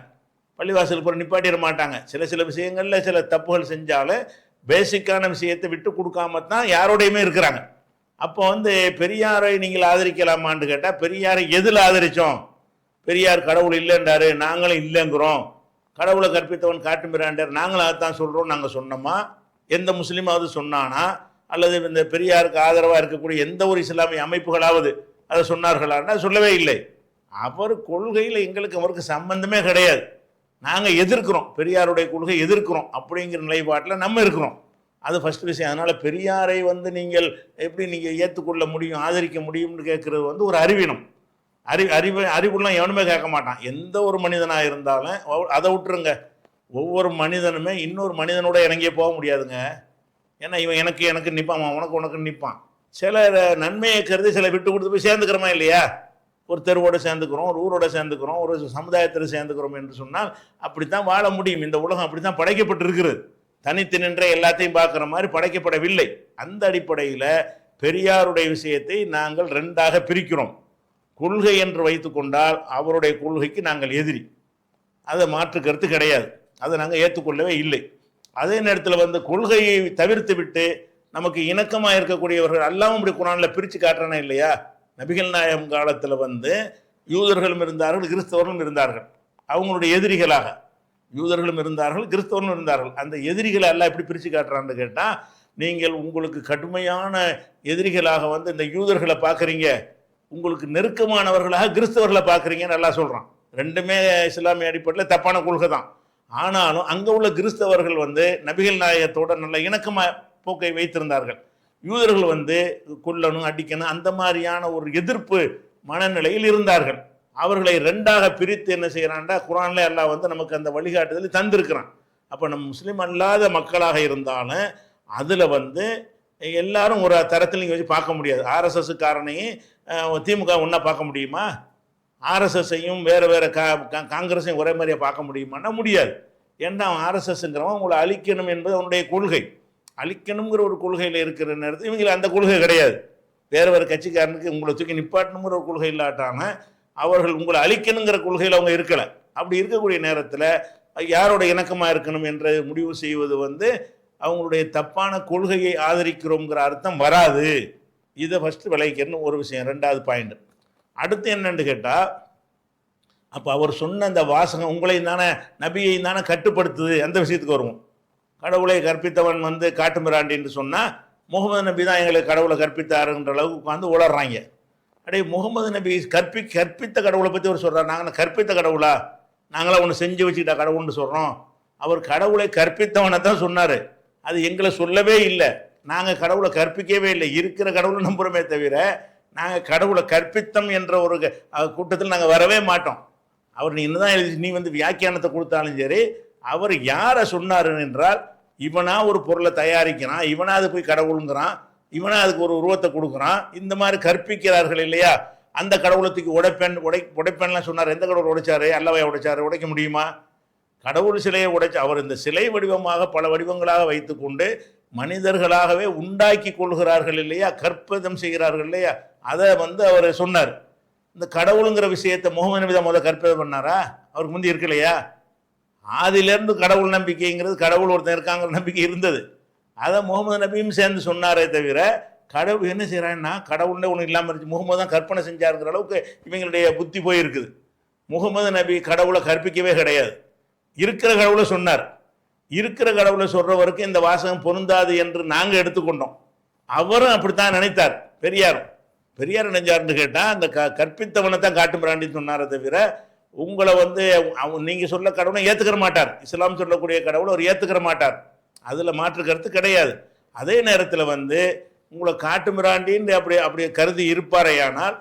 B: பள்ளிவாசலுக்கு போய் நிப்பாட்டிட மாட்டாங்க. சில விஷயங்களில் சில தப்புகள் செஞ்சாலும் பேசிக்கான விஷயத்தை விட்டு கொடுக்காம தான் யாரோடையுமே இருக்கிறாங்க. அப்போ பெரியாரை நீங்கள் ஆதரிக்கலாமான்னு கேட்டால், பெரியாரை எதில் ஆதரித்தோம்? பெரியார் கடவுள் இல்லைன்றாரு, நாங்களும் இல்லைங்கிறோம். கடவுளை கற்பித்தவன் காட்டுமிராண்டர், நாங்களும் அதைத்தான் சொல்கிறோம். நாங்கள் சொன்னோமா? எந்த முஸ்லீமாவது சொன்னானா? அல்லது இந்த பெரியாருக்கு ஆதரவாக இருக்கக்கூடிய எந்த ஒரு இஸ்லாமிய அமைப்புகளாவது அதை சொன்னார்களான்னா சொல்லவே இல்லை. அவர் கொள்கையில் எங்களுக்கு அவருக்கு சம்பந்தமே கிடையாது. நாங்கள் எதிர்க்கிறோம், பெரியாருடைய கொள்கை எதிர்க்கிறோம் அப்படிங்கிற நிலைப்பாட்டில் நம்ம இருக்கிறோம். அது ஃபஸ்ட் விஷயம். அதனால் பெரியாரை நீங்கள் எப்படி நீங்கள் ஏற்றுக்கொள்ள முடியும், ஆதரிக்க முடியும்னு கேட்குறது ஒரு அறிவீனம். அறிவுலாம் எவனுமே கேட்க மாட்டான். எந்த ஒரு மனிதனாக இருந்தாலும் அதை விட்டுருங்க. ஒவ்வொரு மனிதனுமே இன்னொரு மனிதனோட இணங்கியே போக முடியாதுங்க. ஏன்னா இவன் எனக்கு நிற்பான், உனக்கு நிற்பான். சில நன்மையை கருதி சில விட்டு கொடுத்து போய் சேர்ந்துக்கிறோமா இல்லையா? ஒரு தெருவோடு சேர்ந்துக்கிறோம், ஒரு ஊரோட சேர்ந்துக்கிறோம், ஒரு சமுதாயத்தில் சேர்ந்துக்கிறோம் என்று சொன்னால் அப்படித்தான் வாழ முடியும். இந்த உலகம் அப்படி தான் படைக்கப்பட்டிருக்கிறது. தனித்து நின்ற எல்லாத்தையும் பார்க்குற மாதிரி படைக்கப்படவில்லை. அந்த அடிப்படையில் பெரியாருடைய விஷயத்தை நாங்கள் ரெண்டாக பிரிக்கிறோம். கொள்கை என்று வைத்துக்கொண்டால் அவருடைய கொள்கைக்கு நாங்கள் எதிரி, அதை மாற்று கருத்து கிடையாது, அதை நாங்கள் ஏற்றுக்கொள்ளவே இல்லை. அதே நேரத்தில் வந்து கொள்கையை தவிர்த்து விட்டு நமக்கு இணக்கமாக இருக்கக்கூடியவர்கள் அல்லாமல் இப்படி குரானில் பிரித்து காட்டுறானே இல்லையா? நபிகள் நாயகம் காலத்தில் வந்து யூதர்களும் இருந்தார்கள், கிறிஸ்தவர்களும் இருந்தார்கள். அவங்களுடைய எதிரிகளாக யூதர்களும் இருந்தார்கள், கிறிஸ்தவர்களும் இருந்தார்கள். அந்த எதிரிகளை எல்லாம் எப்படி பிரித்து காட்டுறான்னு கேட்டால், நீங்கள் உங்களுக்கு கடுமையான எதிரிகளாக வந்து இந்த யூதர்களை பார்க்குறீங்க, உங்களுக்கு நெருக்கமானவர்களாக கிறிஸ்தவர்களை பார்க்குறீங்கன்னு நல்லா சொல்கிறான். ரெண்டுமே இஸ்லாமிய அடிப்படையில் தப்பான கொள்கை தான். ஆனாலும் அங்கே உள்ள கிறிஸ்தவர்கள் வந்து நபிகள் நாயகத்தோட நல்ல இணக்கமாக போக்கை வைத்திருந்தார்கள். யூதர்கள் வந்து கொல்லணும், அடிக்கணும், அந்த மாதிரியான ஒரு எதிர்ப்பு மனநிலையில் இருந்தார்கள். அவர்களை ரெண்டாக பிரித்து என்ன செய்கிறான்டா, குரான்ல எல்லாம் வந்து நமக்கு அந்த வழிகாட்டுதல் தந்திருக்கிறான். அப்போ நம்ம முஸ்லீம் அல்லாத மக்களாக இருந்தாலும் அதில் வந்து எல்லாரும் ஒரு தரத்தில் நீங்கள் வச்சு பார்க்க முடியாது. ஆர்எஸ்எஸ்காரனையும் திமுக ஒன்றா பார்க்க முடியுமா? ஆர்எஸ்எஸ்ஸையும் வேறு வேறு காங்கிரஸையும் ஒரே மாதிரியாக பார்க்க முடியுமான்னா முடியாது. ஏன்னா அவன் ஆர்எஸ்எஸ்ங்கிறவன் உங்களை அழிக்கணும் என்பது அவனுடைய கொள்கை. அழிக்கணுங்கிற ஒரு கொள்கையில் இருக்கிற நேரத்தில் இவங்களுக்கு அந்த கொள்கை கிடையாது. வேறு வேறு கட்சிக்காரனுக்கு உங்களை தூக்கி நிப்பாட்டணுங்கிற ஒரு கொள்கை இல்லாட்டான அவர்கள் உங்களை அழிக்கணுங்கிற கொள்கையில் அவங்க இருக்கலை. அப்படி இருக்கக்கூடிய நேரத்தில் யாரோட இணக்கமாக இருக்கணும் என்று முடிவு செய்வது வந்து அவங்களுடைய தப்பான கொள்கையை ஆதரிக்கிறோங்கிற அர்த்தம் வராது. இதை ஃபஸ்ட்டு விளைவிக்கணும் ஒரு விஷயம். ரெண்டாவது பாயிண்ட் அடுத்து என்னன்னு கேட்டால், அப்போ அவர் சொன்ன அந்த வாசகம் உங்களையும் தானே நபியையும் தானே கட்டுப்படுத்துது, அந்த விஷயத்துக்கு வருவோம். கடவுளை கற்பித்தவன் வந்து காட்டு மிராண்டின்னு சொன்னால் முகமது நபி தான் எங்களுக்கு கடவுளை கற்பித்தாருன்ற அளவுக்கு உட்காந்து உளர்றாங்க. அப்படியே முகமது நபி கற்பித்த கடவுளை பற்றி அவர் சொல்கிறார். நாங்கள் கற்பித்த கடவுளா? நாங்களாம் ஒன்று செஞ்சு வச்சுக்கிட்டா கடவுள்னு சொல்கிறோம். அவர் கடவுளை கற்பித்தவனை தான் சொன்னார், அது எங்களை சொல்லவே இல்லை. நாங்கள் கடவுளை கற்பிக்கவே இல்லை, இருக்கிற கடவுளை நம்புகிறோமே தவிர நாங்கள் கடவுளை கற்பித்தம் என்ற ஒரு கூட்டத்தில் நாங்கள் வரவே மாட்டோம். அவர் நீ என்னதான் எழுதி நீ வந்து வியாக்கியானத்தை கொடுத்தாலும் சரி, அவர் யாரை சொன்னார் என்றால், இவனா ஒரு பொருளை தயாரிக்கிறான், இவனா அது போய் கடவுளுங்கிறான், இவனா அதுக்கு ஒரு உருவத்தை கொடுக்குறான், இந்த மாதிரி கற்பிக்கிறார்கள் இல்லையா? அந்த கடவுளத்துக்கு உடைப்பெண்லாம் சொன்னார். எந்த கடவுள் உடைச்சாரு? அல்லவையா உடைச்சாரு? உடைக்க முடியுமா? கடவுள் சிலையை உடைச்சு அவர் இந்த சிலை வடிவமாக பல வடிவங்களாக வைத்துக்கொண்டு மனிதர்களாகவே உண்டாக்கி கொள்கிறார்கள் இல்லையா? கற்பிதம் செய்கிறார்கள் இல்லையா? அதை வந்து அவர் சொன்னார். இந்த கடவுளுங்கிற விஷயத்தை முகமது நபி தான் முதல்ல கற்பிதம் பண்ணாரா? அவருக்கு முந்தி இருக்கலையா? ஆதியிலேருந்து கடவுள் நம்பிக்கைங்கிறது, கடவுள் ஒருத்தன் இருக்காங்கிற நம்பிக்கை இருந்தது. அதை முகமது நபியும் சேர்ந்து சொன்னாரே தவிர கடவுள் என்ன செய்கிறான்னா கடவுள்னே ஒன்று இல்லாமல் இருந்துச்சு, முகமது தான் கற்பனை செஞ்சாருங்கிற அளவுக்கு இவங்களுடைய புத்தி போயிருக்குது. முகமது நபி கடவுளை கற்பிக்கவே கிடையாது, இருக்கிற கடவுளை சொன்னார். இருக்கிற கடவுளை சொல்றவருக்கு இந்த வாசகம் பொருந்தாது என்று நாங்கள் எடுத்துக்கொண்டோம். அவரும் அப்படித்தான் நினைத்தார். பெரியார் நினைஞ்சார்னு கேட்டால் அந்த கற்பித்தவனை தான் காட்டு மிராண்டின்னு சொன்னாரே தவிர உங்களை வந்து நீங்கள் சொல்ல கடவுளை ஏற்றுக்கிற மாட்டார். இஸ்லாம் சொல்லக்கூடிய கடவுளை அவர் ஏற்றுக்கிற மாட்டார், அதில் மாற்று கருத்து கிடையாது. அதே நேரத்தில் வந்து உங்களை காட்டு மிராண்டின்னு அப்படி கருதி இருப்பாரையானால்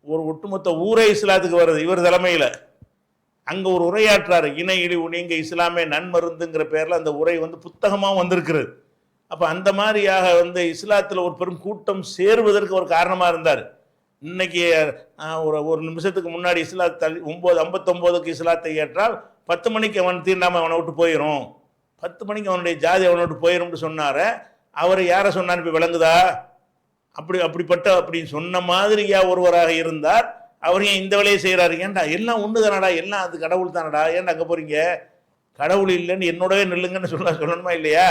B: ஒரு ஒட்டுமொத்த ஊரே இஸ்லாத்துக்கு வருது இவர் தலைமையில். அங்கே ஒரு உரையாற்றாரு, இணை இழிவு நீங்க இஸ்லாமே நன்மருந்துங்கிற பேரில் அந்த உரை வந்து புத்தகமாக வந்திருக்கிறது. அப்போ அந்த மாதிரியாக வந்து இஸ்லாத்தில் ஒரு பெரும் கூட்டம் சேருவதற்கு ஒரு காரணமாக இருந்தார். இன்னைக்கு ஒரு நிமிஷத்துக்கு முன்னாடி இஸ்லாத் 9:59 இஸ்லாத்தை ஏற்றால் 10 மணிக்கு அவன் தீண்டாமல் அவனை விட்டு போயிடும், 10 மணிக்கு அவனுடைய ஜாதி அவனை விட்டு போயிடும்னு சொன்னார. அவர் யாரை சொன்னான்னு இப்போ விளங்குதா? அப்படின்னு சொன்ன மாதிரியா ஒருவராக இருந்தார். அவர் ஏன் இந்த வேலையை செய்கிறாரு? ஏன்டா எல்லாம் ஒன்று தானடா, எல்லாம் அது கடவுள் தானடா, ஏன்டா அங்கே போகிறீங்க? கடவுள் இல்லைன்னு என்னோடவே நில்லுங்கன்னு சொல்லணுமா இல்லையா?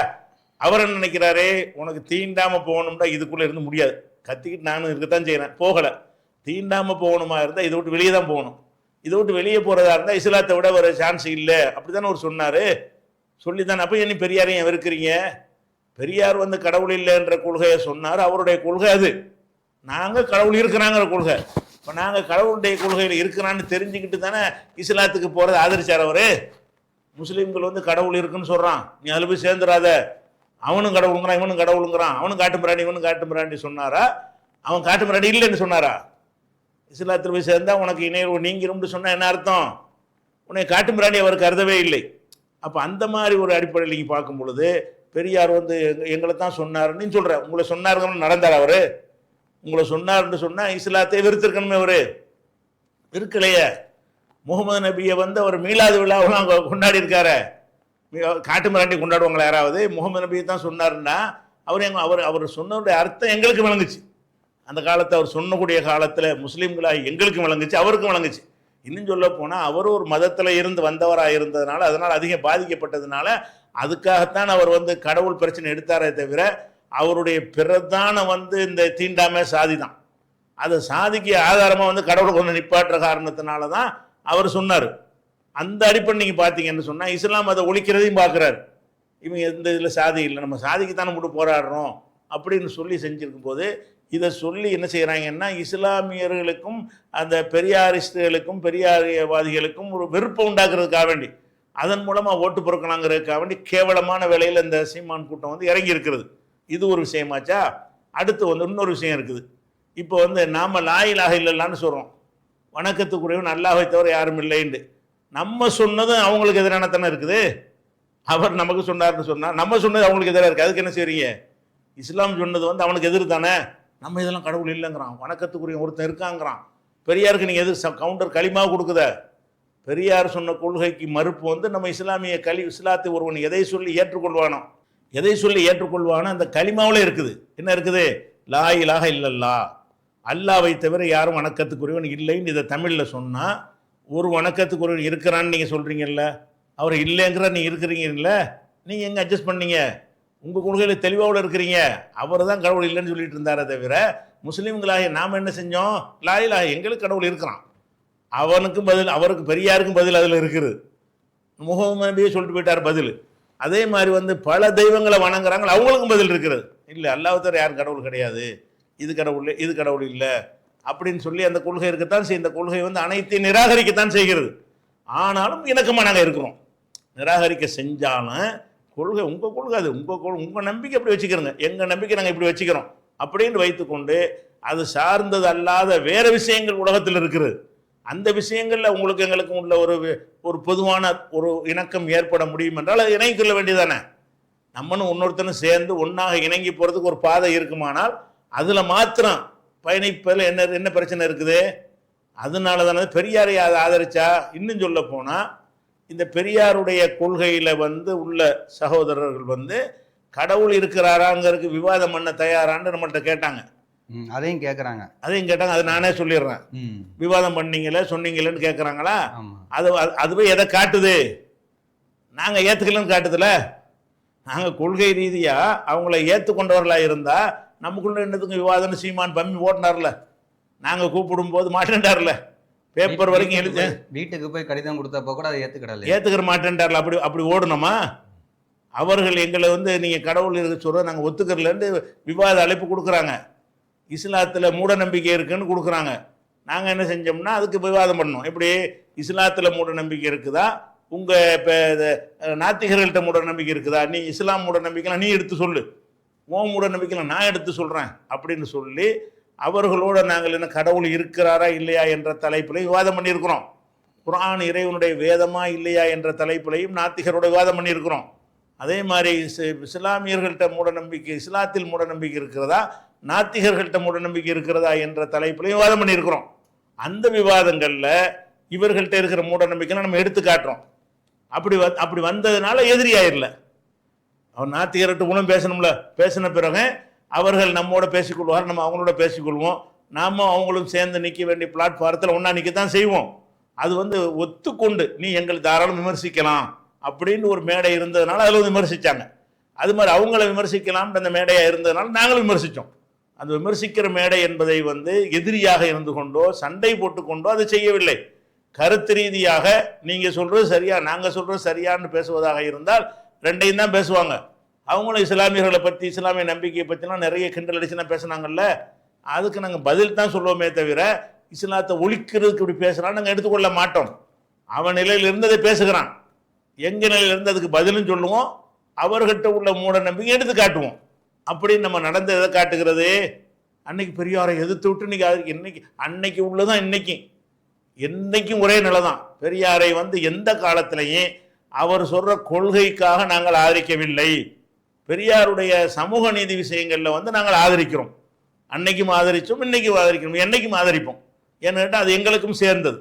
B: அவர் என்ன நினைக்கிறாரே, உனக்கு தீண்டாமல் போகணும்டா இதுக்குள்ளே இருந்து முடியாது, கத்திக்கிட்டு நானும் இருக்கத்தான் செய்கிறேன், போகலை. தீண்டாமல் போகணுமா இருந்தால் இதை விட்டு வெளியே தான் போகணும். இதை விட்டு வெளியே போகிறதா இருந்தால் இஸ்லாத்தை விட ஒரு சான்ஸ் இல்லை, அப்படி தானே அவர் சொன்னார். சொல்லித்தானே. அப்போ என்ன பெரியாரையும் வெறுக்கிறீங்க? பெரியார் வந்து கடவுள் இல்லைன்ற கொள்கையை சொன்னார், அவருடைய கொள்கை அது. நாங்கள் கடவுள் இருக்கிறாங்கிற கொள்கை. இப்போ நாங்கள் கடவுளுடைய கொள்கையில் இருக்கிறான்னு தெரிஞ்சுக்கிட்டு தானே இஸ்லாத்துக்கு போகிறத ஆதரிச்சார் அவர். முஸ்லீம்கள் வந்து கடவுள் இருக்குன்னு சொல்கிறான், நீ அதில் போய் சேர்ந்துடாத, அவனும் கடவுளுங்கிறான் இவனும் கடவுளுங்கிறான், அவனும் காட்டு மிராண்டி இவனும் காட்டு மிராண்டி சொன்னாரா? அவன் காட்டு மிராண்டி இல்லைன்னு சொன்னாரா? இஸ்லாத்தில் போய் சேர்ந்தா உனக்கு இணைய நீங்கிரும்னு சொன்னால் என்ன அர்த்தம்? உன்னை காட்டு மிராண்டி அவர் கருதவே இல்லை. அப்போ அந்த மாதிரி ஒரு அடிப்படையில் நீங்கள் பார்க்கும் பொழுது பெரியார் வந்து எங்களை தான் சொன்னாருன்னு சொல்கிற, உங்களை சொன்னாருன்னு நடந்தார் அவர்? உங்களை சொன்னார்ன்னு சொன்னால் இஸ்லாத்தை வெறுத்திருக்கணுமே, அவர் இருக்கலையே. முகமது நபியை வந்து அவர் மீலாது விழாவெல்லாம் கொண்டாடி இருக்காரு. காட்டு மிராண்டி கொண்டாடுவாங்களா யாராவது? முகமது நபியை தான் சொன்னாருன்னா அவர் சொன்னதுடைய அர்த்தம் எங்களுக்கு விளங்குச்சு. அந்த காலத்தை அவர் சொன்னக்கூடிய காலத்தில் முஸ்லீம்களாக எங்களுக்கும் விளங்குச்சு, அவருக்கும் விளங்குச்சு. இன்னும் சொல்ல போனால் அவர் ஒரு மதத்தில் இருந்து வந்தவராக இருந்ததுனால, அதனால் அதிகம் பாதிக்கப்பட்டதுனால, அதுக்காகத்தான் அவர் வந்து கடவுள் பிரச்சனை எடுத்தாரே தவிர அவருடைய பிரதான வந்து இந்த தீண்டாமை சாதி தான். அதை சாதிக்கு ஆதாரமாக வந்து கடவுளை கொண்டு நிப்பாட்டுற காரணத்தினால தான் அவர் சொன்னார். அந்த அடிப்படை நீங்கள் பார்த்தீங்கன்னு சொன்னால் இஸ்லாம் அதை ஒழிக்கிறதையும் பார்க்குறாரு. இவங்க எந்த இதில் சாதி இல்லை, நம்ம சாதிக்கு தானே மட்டும் போராடுறோம் அப்படின்னு சொல்லி செஞ்சுருக்கும் போது இதை சொல்லி என்ன செய்கிறாங்கன்னா இஸ்லாமியர்களுக்கும் அந்த பெரியாரிஸ்டுகளுக்கும் பெரியாரியவாதிகளுக்கும் ஒரு வெறுப்பை உண்டாக்குறதுக்காக வேண்டி, அதன் மூலமாக ஓட்டு பொறுக்கலாங்கிறதுக்காக வேண்டி கேவலமான வேலையில் இந்த சீமான் கூட்டம் வந்து இறங்கி இருக்கிறது. இது ஒரு விஷயமாச்சா. அடுத்து வந்து இன்னொரு விஷயம் இருக்குது. இப்போ வந்து நாம் லா இலாஹ இல்லல்லான்னு சொல்கிறோம், வணக்கத்துக்குரியவன் அல்லாஹ்வை தவிர யாரும் இல்லைன்னு. நம்ம சொன்னதும் அவங்களுக்கு எதிரான தானே இருக்குது. அவர் நமக்கு சொன்னார்னு சொன்னால் நம்ம சொன்னது அவங்களுக்கு எதிராக இருக்குது. அதுக்கு என்ன செய்றீங்க? இஸ்லாம் சொன்னது வந்து அவனுக்கு எதிர் தானே. நம்ம இதெல்லாம் கடவுள் இல்லைங்கிறான், வணக்கத்துக்குரிய ஒருத்தன் இருக்காங்கிறான். பெரியாருக்கு நீங்கள் எதிர் கவுண்டர் களிமா கொடுக்குத. பெரியார் சொன்ன கொள்கைக்கு மறுப்பு வந்து நம்ம இஸ்லாமிய இஸ்லாத்தை ஒருவன் எதை சொல்லி ஏற்றுக்கொள்வானோ, எதை சொல்லி ஏற்றுக்கொள்வானோ அந்த களிமாவில் இருக்குது. என்ன இருக்குது? லா இலாஹ இல்லல்லா, அல்லாவை தவிர யாரும் வணக்கத்துக்குரியவன் இல்லைன்னு இதை தமிழில் சொன்னால், ஒரு வணக்கத்துக்குரியவன் இருக்கிறான்னு நீங்கள் சொல்கிறீங்கல்ல, அவர் இல்லைங்கிற நீங்கள் இருக்கிறீங்கல்ல, நீங்கள் எங்கே அட்ஜஸ்ட் பண்ணீங்க? உங்கள் கொள்கையில் தெளிவாக இருக்கிறீங்க. அவர் தான் கடவுள் இல்லைன்னு சொல்லிட்டு இருந்தாரே தவிர முஸ்லீம்களாக நாம் என்ன செஞ்சோம்? லா இலாஹ, எங்களுக்கு கடவுள் இருக்கிறான், அவனுக்கும் பதில், அவருக்கு பெரியாருக்கும் பதில் அதில் இருக்குது. முகமது நபியே சொல்லிட்டு போயிட்டார் பதில். அதே மாதிரி வந்து பல தெய்வங்களை வணங்குறாங்க, அவங்களுக்கும் பதில் இருக்கிறது. இல்லை, அல்லாஹ் தவிர யாரும் கடவுள் கிடையாது, இது கடவுள் இது கடவுள் இல்லை அப்படின்னு சொல்லி அந்த கொள்கை இருக்கத்தான் இந்த கொள்கை வந்து அனைத்தையும் நிராகரிக்கத்தான் செய்கிறது. ஆனாலும் இணக்கமாக நாங்கள் இருக்கிறோம். நிராகரிக்க செஞ்சாலும் கொள்கை உங்கள் கொள்கை, அது உங்கள் நம்பிக்கை அப்படி வச்சுக்கிறோங்க, எங்கள் நம்பிக்கை நாங்கள் இப்படி வச்சுக்கிறோம் அப்படின்னு வைத்துக்கொண்டு அது சார்ந்தது அல்லாத வேறு விஷயங்கள் உலகத்தில் இருக்கிறது. அந்த விஷயங்களில் உங்களுக்கு எங்களுக்கும் உள்ள ஒரு பொதுவான ஒரு இணக்கம் ஏற்பட முடியும் என்றால் அது இணங்கி கொள்ள வேண்டியதானே. நம்மளும் இன்னொருத்தனும் சேர்ந்து ஒன்றாக இணங்கி போகிறதுக்கு ஒரு பாதை இருக்குமானால் அதில் மாத்திரம் பயணிப்பதில் என்ன பிரச்சனை இருக்குது? அதனால தானே பெரியாரை அதை ஆதரிச்சா. இன்னும் சொல்ல போனால் இந்த பெரியாருடைய கொள்கையில் வந்து உள்ள சகோதரர்கள் வந்து கடவுள் இருக்கிறாராங்கிறதுக்கு விவாதம் பண்ண தயாரான்னு நம்மள்கிட்ட கேட்டாங்க.
A: அதையும் கேட்குறாங்க.
B: அது நானே சொல்லிடுறேன். விவாதம் பண்ணீங்களே சொன்னீங்களேன்னு கேட்குறாங்களா? அதுவே எதை காட்டுது? நாங்கள் ஏற்றுக்கலன்னு காட்டுதுல. நாங்கள் கொள்கை ரீதியாக அவங்கள ஏற்றுக்கொண்டவர்களாக இருந்தால் நமக்குள்ள என்னதுக்கு விவாதம்னு சீமான் பம்மி ஓட்டினார்ல, நாங்கள் கூப்பிடும் போது மாட்டேன்டார்ல, பேப்பர் வரைக்கும் எழுதி
A: வீட்டுக்கு போய் கடிதம் கொடுத்தப்போ கூட அதை
B: ஏற்றுக்கிற மாட்டேன்டார்ல. அப்படி ஓடணுமா? அவர்கள் எங்களை வந்து நீங்கள் கடவுள் இருக்க சொல்கிறத நாங்கள் ஒத்துக்கிறலன்னு விவாத அழைப்பு கொடுக்குறாங்க. இஸ்லாத்தில் மூட நம்பிக்கை இருக்குன்னு கொடுக்குறாங்க. நாங்கள் என்ன செஞ்சோம்னா அதுக்கு விவாதம் பண்ணோம். எப்படி இஸ்லாத்தில் மூட நம்பிக்கை இருக்குதா, உங்கள் இப்போ நாத்திகர்கள்ட்ட மூட நம்பிக்கை இருக்குதா, நீ இஸ்லாம் மூட நம்பிக்கைலாம் நீ எடுத்து சொல்லு, உன் மூட நம்பிக்கைலாம் நான் எடுத்து சொல்கிறேன் அப்படின்னு சொல்லி அவர்களோட நாங்கள் என்ன கடவுள் இருக்கிறாரா இல்லையா என்ற தலைப்பிலையும் விவாதம் பண்ணியிருக்கிறோம். குர்ஆன் இறைவனுடைய வேதமா இல்லையா என்ற தலைப்பிலையும் நாத்திகரோட விவாதம் பண்ணியிருக்கிறோம். அதே மாதிரி இஸ்லாமியர்கள்ட்ட மூட நம்பிக்கை, இஸ்லாத்தில் மூட நம்பிக்கை இருக்கிறதா, நாத்திகர்கள்ட்ட மூட நம்பிக்கை இருக்கிறதா என்ற தலைப்பிலையும் விவாதம் பண்ணியிருக்கிறோம். அந்த விவாதங்களில் இவர்கள்ட்ட இருக்கிற மூட நம்பிக்கைலாம் நம்ம எடுத்து காட்டுறோம். அப்படி வந்ததுனால எதிரியாயிரல. அவன் நாத்திகர்கிட்ட குணம் பேசணும்ல, பேசின பிறகு அவர்கள் நம்மோட பேசிக்கொள்வார், நம்ம அவங்களோட பேசிக்கொள்வோம். நாம் அவங்களும் சேர்ந்து நிற்க வேண்டிய பிளாட்ஃபாரத்தில் ஒன்றா நிற்கத்தான் செய்வோம். அது வந்து ஒத்துக்கொண்டு நீ எங்களை தாராளம் விமர்சிக்கலாம் அப்படின்னு ஒரு மேடை இருந்ததுனால அதில் விமர்சித்தாங்க. அது மாதிரி அவங்கள விமர்சிக்கலாம்ன்ற அந்த மேடையாக இருந்ததுனால நாங்களும் விமர்சித்தோம். அந்த விமர்சிக்கிற மேடை என்பதை வந்து எதிரியாக இருந்து கொண்டோ சண்டை போட்டுக்கொண்டோ அதை செய்யவில்லை. கருத்து ரீதியாக நீங்கள் சொல்கிறது சரியா, நாங்கள் சொல்கிறது சரியான்னு பேசுவதாக இருந்தால் ரெண்டையும் தான் பேசுவாங்க. அவங்களும் இஸ்லாமியர்களை பற்றி, இஸ்லாமிய நம்பிக்கையை பற்றிலாம் நிறைய கிண்டல் அடிச்சுனா பேசுனாங்கல்ல, அதுக்கு நாங்கள் பதில் தான் சொல்லுவோமே தவிர இஸ்லாத்தை ஒழிக்கிறதுக்கு இப்படி பேசுகிறான்னு நாங்கள் எடுத்துக்கொள்ள மாட்டோம். அவன் நிலையில் இருந்ததை பேசுகிறான், எங்கள் நிலையில் இருந்து அதுக்கு பதிலும் சொல்லுவோம், அவர்கிட்ட உள்ள மூட நம்பிக்கை எடுத்து காட்டுவோம். அப்படின்னு நம்ம நடந்த எதை காட்டுகிறது? அன்னைக்கு பெரியாரை எதிர்த்து விட்டு இன்னைக்கு அன்னைக்கு உள்ளதான் என்னைக்கும் ஒரே நிலை தான். பெரியாரை வந்து எந்த காலத்திலையும் அவர் சொல்ற கொள்கைக்காக நாங்கள் ஆதரிக்கவில்லை. பெரியாருடைய சமூக நீதி விஷயங்களில் வந்து நாங்கள் ஆதரிக்கிறோம். அன்னைக்கும் ஆதரித்தோம், இன்னைக்கும் ஆதரிக்கிறோம், என்னைக்கும் ஆதரிப்போம். ஏன்னு கேட்டால் அது எங்களுக்கும் சேர்ந்தது,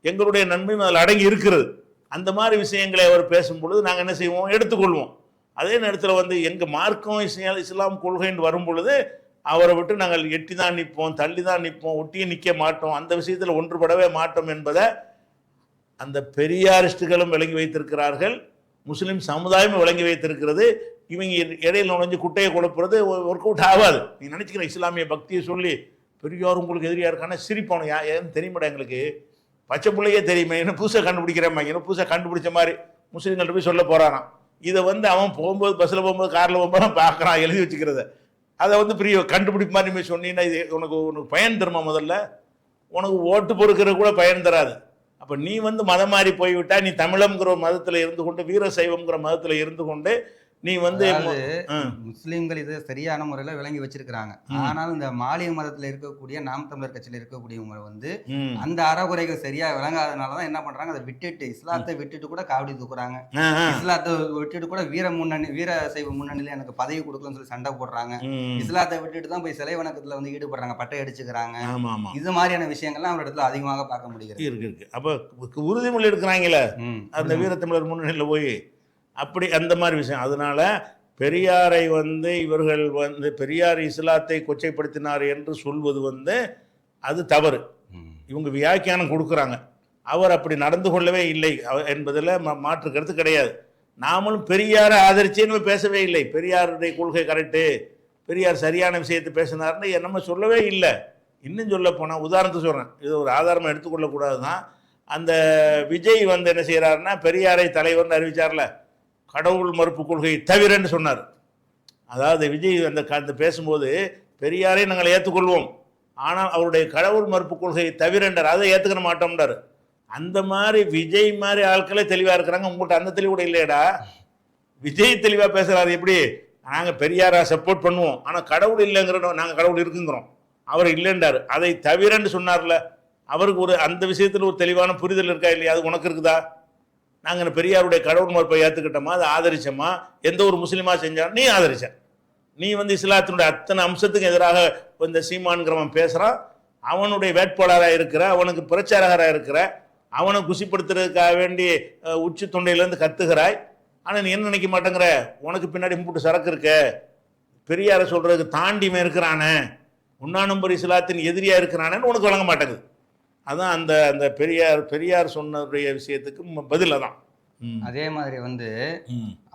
B: எங்களுடைய நன்மையும் அதில் அடங்கி இருக்கிறது. அந்த மாதிரி விஷயங்களை அவர் பேசும் பொழுது நாங்கள் என்ன செய்வோம்? எடுத்துக்கொள்வோம். அதே நேரத்தில் வந்து எங்கள் மார்க்கம் இஸ்லாம் கொள்கைன்னு வரும் பொழுது அவரை விட்டு நாங்கள் எட்டி தான் நிற்போம், தள்ளி தான் நிற்போம், ஒட்டியே நிற்க மாட்டோம், அந்த விஷயத்தில் ஒன்றுபடவே மாட்டோம் என்பதை அந்த பெரியாரிஸ்டுகளும் விளங்கி வைத்திருக்கிறார்கள், முஸ்லீம் சமுதாயமும் விளங்கி வைத்திருக்கிறது. இவங்க இடையில் நுழைஞ்சு குட்டையை குழப்புறது ஒர்க் அவுட் ஆகாது. நீ நினச்சிக்கிற இஸ்லாமிய பக்தியை சொல்லி பெரியார் உங்களுக்கு எதிரியாக இருக்கானா சிரிப்பானு ஏன்னு தெரியுமாடா, எங்களுக்கு பச்சை பிள்ளையே தெரியுமே, என்ன புதுசாக கண்டுபிடிக்கிறேன், என்ன புதுசாக கண்டுபிடிச்ச மாதிரி முஸ்லீம்கள்ட்ட போய் சொல்ல போகிறானான். இதை அவன் போகும்போது பஸ்ஸில் போகும்போது காரில் போகும்போது பார்க்குறான் எழுதி வச்சுக்கிறத. அதை பெரிய கண்டுபிடிப்பு மாதிரி போய் சொன்னீங்கன்னா இது உனக்கு பயன் தருமா? முதல்ல உனக்கு ஓட்டு பொறுக்கிற கூட பயன் தராது. அப்போ நீ மதம் மாறி போய்விட்டா, நீ தமிழம்ங்கிற மதத்தில் இருந்து கொண்டு வீர சைவம்ங்கிற மதத்தில் இருந்து கொண்டு நீ
A: முஸ்லீம்கள் இதை சரியான முறையில் விளங்கி வச்சிருக்கிறாங்க. ஆனால் இந்த மாலிய மதத்தில் இருக்கக்கூடிய நாம் தமிழர் கட்சியில் இருக்கக்கூடியவங்க அந்த அறகுறைகள் சரியா விளங்காதனாலதான் என்ன பண்றாங்க, அதை விட்டுட்டு இஸ்லாத்தை விட்டுட்டு கூட காவடி தூக்குறாங்க, இஸ்லாத்தை விட்டுட்டு கூட வீர சைவ முன்னணியில எனக்கு பதவி கொடுக்கலன்னு சொல்லி சண்டை போடுறாங்க, இஸ்லாத்தை விட்டுட்டு தான் போய் சிலை வணக்கத்துல ஈடுபடுறாங்க, பட்டை அடிச்சுக்கிறாங்க. இது மாதிரியான விஷயங்கள்லாம் ஒரு இடத்துல அதிகமாக பார்க்க முடிகிறது.
B: இருக்கு. அப்ப உறுதிமொழி எடுக்கிறாங்களே அந்த வீரத்தமிழர் முன்னணியில போய் அப்படி அந்த மாதிரி விஷயம். அதனால பெரியாரை இவர்கள் பெரியார் இஸ்லாத்தை கொச்சைப்படுத்தினார் என்று சொல்வது அது தவறு. இவங்க வியாக்கியானம் கொடுக்குறாங்க. அவர் அப்படி நடந்து கொள்ளவே இல்லை என்பதில் மாற்று கருத்து கிடையாது. நாமளும் பெரியாரை ஆதரிச்சேன்னு பேசவே இல்லை. பெரியாருடைய கொள்கை கரெக்டு, பெரியார் சரியான விஷயத்தை பேசினார்னு நம்ம சொல்லவே இல்லை. இன்னும் சொல்ல போனால் உதாரணத்துக்கு சொல்கிறேன், இது ஒரு ஆதாரமாக எடுத்துக்கொள்ளக்கூடாது தான். அந்த விஜய் என்ன செய்கிறாருன்னா, பெரியாரை தலைவர்னு அறிவிச்சார்ல, கடவுள் மறுப்பு கொள்கை தவிரன்னு சொன்னார். அதாவது விஜய் அந்த பேசும்போது பெரியாரை நாங்கள் ஏற்றுக்கொள்வோம், ஆனால் அவருடைய கடவுள் மறுப்பு கொள்கையை தவிரன்றார், அதை ஏற்றுக்க மாட்டோம்ன்றார். அந்த மாதிரி விஜய் மாதிரி ஆட்களே தெளிவாக இருக்கிறாங்க. உங்கள்கிட்ட அந்த தெளிவு கூட இல்லையடா. விஜய் தெளிவாக பேசுகிறாரு, எப்படி நாங்கள் பெரியாரை சப்போர்ட் பண்ணுவோம், ஆனால் கடவுள் இல்லைங்கிறோம், நாங்கள் கடவுள் இருக்குங்கிறோம், அவர் இல்லைன்றார். அதை தவிரன்னு சொன்னார்ல, அவருக்கு அந்த விஷயத்தில் ஒரு தெளிவான புரிதல் இருக்கா இல்லையா? அது உனக்கு இருக்குதா? நாங்கள் பெரியாருடைய கடவுள் மறுப்பை ஏற்றுக்கிட்டோமா, அதை ஆதரிச்சோமா? எந்த ஒரு முஸ்லீமா செஞ்சாலும் நீ ஆதரிச்ச. நீ இஸ்லாத்தினுடைய அத்தனை அம்சத்துக்கு எதிராக இந்த சீமான்கிறவன் பேசுகிறான், அவனுடைய வேட்பாளராக இருக்கிற, அவனுக்கு பிரச்சாரகராக இருக்கிற, அவனை குசிப்படுத்துறதுக்காக வேண்டி உச்சி தொண்டையிலேருந்து கத்துகிறாய். ஆனால் நீ என்ன நினைக்க மாட்டேங்கிற, உனக்கு பின்னாடி முட்டு சரக்கு இருக்க, பெரியாரை சொல்கிறதுக்கு தாண்டிமே இருக்கிறானே, ஒன்னா நம்பர் இஸ்லாத்தின் எதிரியாக இருக்கிறானேன்னு உனக்கு வழங்க மாட்டேங்குது. அதான் அந்த பெரியார் சொன்ன விஷயத்துக்கு பதில் தான்.
A: அதே மாதிரி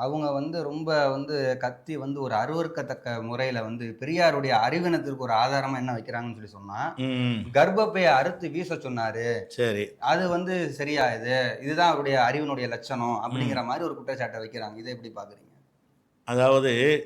A: அவங்க ரொம்ப கத்தி ஒரு அருவறுக்கத்தக்க முறையில பெரியாருடைய அறிவினத்திற்கு ஒரு ஆதாரமா என்ன வைக்கிறாங்கன்னு சொல்லி சொன்னா, கர்ப்பப்பையை அறுத்து வீச சொன்னாரு,
B: சரி
A: அது சரியா, இதுதான் அவருடைய அறிவினுடைய லட்சணம் அப்படிங்கிற மாதிரி ஒரு குற்றச்சாட்டை வைக்கிறாங்க. இதை எப்படி பாக்குறீங்க?
B: அதாவது